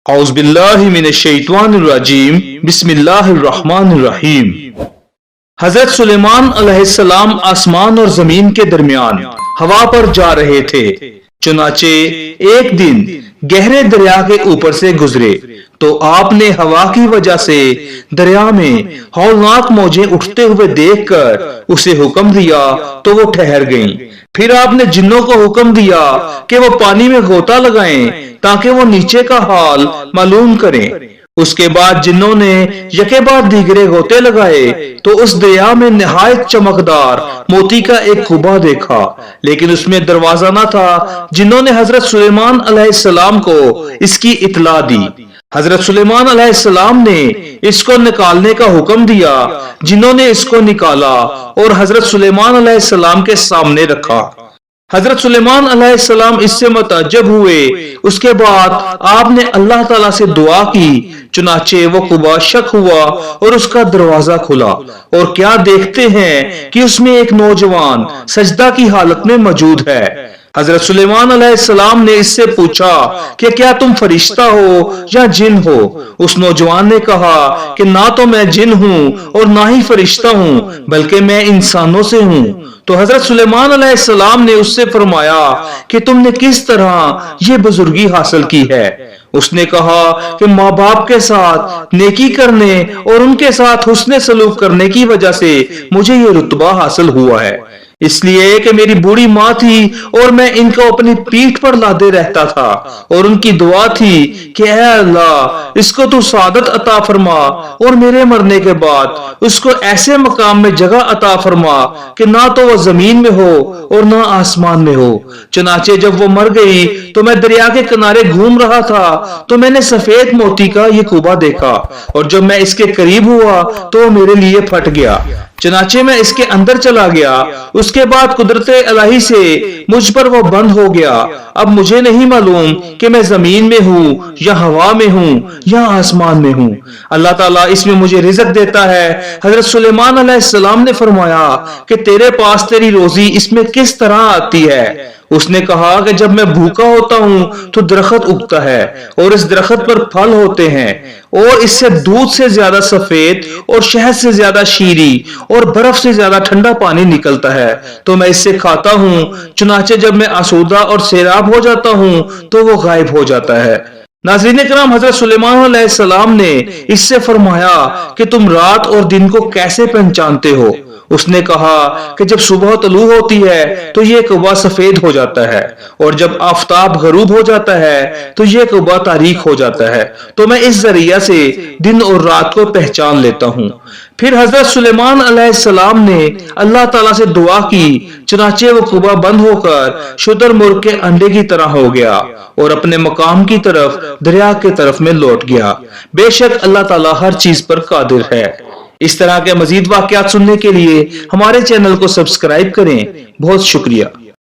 اعوذ باللہ من الشیطان الرجیم بسم اللہ الرحمن الرحیم۔ حضرت سلیمان علیہ السلام آسمان اور زمین کے درمیان ہوا پر جا رہے تھے، چنانچہ ایک دن گہرے دریا کے اوپر سے گزرے تو آپ نے ہوا کی وجہ سے دریا میں ہولناک موجیں اٹھتے ہوئے دیکھ کر اسے حکم دیا تو وہ ٹھہر گئیں۔ پھر آپ نے جنوں کو حکم دیا کہ وہ پانی میں غوطہ لگائیں تاکہ وہ نیچے کا حال معلوم کریں۔ اس کے بعد جنوں نے یکے بعد دیگرے غوطے لگائے تو اس دریا میں نہایت چمکدار موتی کا ایک کعبہ دیکھا، لیکن اس میں دروازہ نہ تھا۔ جنوں نے حضرت سلیمان علیہ السلام کو اس کی اطلاع دی۔ حضرت سلیمان علیہ السلام نے اس کو نکالنے کا حکم دیا۔ جنوں نے اس کو نکالا اور حضرت سلیمان علیہ السلام کے سامنے رکھا۔ حضرت سلیمان علیہ السلام اس سے متعجب ہوئے۔ اس کے بعد آپ نے اللہ تعالیٰ سے دعا کی، چنانچہ وہ کعبہ شق ہوا اور اس کا دروازہ کھلا، اور کیا دیکھتے ہیں کہ اس میں ایک نوجوان سجدہ کی حالت میں موجود ہے۔ حضرت سلیمان علیہ السلام نے اس سے پوچھا کہ کیا تم فرشتہ ہو یا جن ہو؟ اس نوجوان نے کہا کہ نہ تو میں جن ہوں اور نہ ہی فرشتہ ہوں، بلکہ میں انسانوں سے ہوں۔ تو حضرت سلیمان علیہ السلام نے اس سے فرمایا کہ تم نے کس طرح یہ بزرگی حاصل کی ہے؟ اس نے کہا کہ ماں باپ کے ساتھ نیکی کرنے اور ان کے ساتھ حسن سلوک کرنے کی وجہ سے مجھے یہ رتبہ حاصل ہوا ہے، اس لیے کہ میری بوڑھی ماں تھی اور میں ان کو اپنی پیٹھ پر لادے رہتا تھا، اور ان کی دعا تھی کہ اے اللہ اس کو تو سعادت عطا فرما، اور میرے مرنے کے بعد اس کو ایسے مقام میں جگہ عطا فرما کہ نہ تو وہ زمین میں ہو اور نہ آسمان میں ہو۔ چنانچہ جب وہ مر گئی تو میں دریا کے کنارے گھوم رہا تھا تو میں نے سفید موتی کا یہ کعبہ دیکھا، اور جب میں اس کے قریب ہوا تو وہ میرے لیے پھٹ گیا، چنانچہ میں اس کے اندر چلا گیا۔ اس کے بعد قدرت الہی سے مجھ پر وہ بند ہو گیا۔ اب مجھے نہیں معلوم کہ میں زمین میں ہوں یا ہوا میں ہوں یا آسمان میں ہوں۔ اللہ تعالیٰ اس میں مجھے رزق دیتا ہے۔ حضرت سلیمان علیہ السلام نے فرمایا کہ تیرے پاس تیری روزی اس میں کس طرح آتی ہے؟ اس نے کہا کہ جب میں بھوکا ہوتا ہوں تو درخت اگتا ہے اور اس درخت پر پھل ہوتے ہیں، اور اس سے دودھ سے زیادہ سفید اور شہد سے زیادہ شیریں اور برف سے زیادہ ٹھنڈا پانی نکلتا ہے، تو میں اس سے کھاتا ہوں۔ چنانچہ جب میں آسودہ اور سیراب ہو جاتا ہوں تو وہ غائب ہو جاتا ہے۔ ناظرین کرام، حضرت سلیمان علیہ السلام نے اس سے فرمایا کہ تم رات اور دن کو کیسے پہچانتے ہو؟ اس نے کہا کہ جب صبح طلوع ہوتی ہے تو یہ کعبہ سفید ہو جاتا ہے، اور جب آفتاب غروب ہو جاتا ہے تو یہ کعبہ تاریک ہو جاتا ہے، تو میں اس ذریعہ سے دن اور رات کو پہچان لیتا ہوں۔ پھر حضرت سلیمان علیہ السلام نے اللہ تعالیٰ سے دعا کی، چنانچہ وہ کعبہ بند ہو کر شتر مرغ کے انڈے کی طرح ہو گیا اور اپنے مقام کی طرف دریا کے طرف میں لوٹ گیا۔ بے شک اللہ تعالیٰ ہر چیز پر قادر ہے۔ اس طرح کے مزید واقعات سننے کے لیے ہمارے چینل کو سبسکرائب کریں۔ بہت شکریہ۔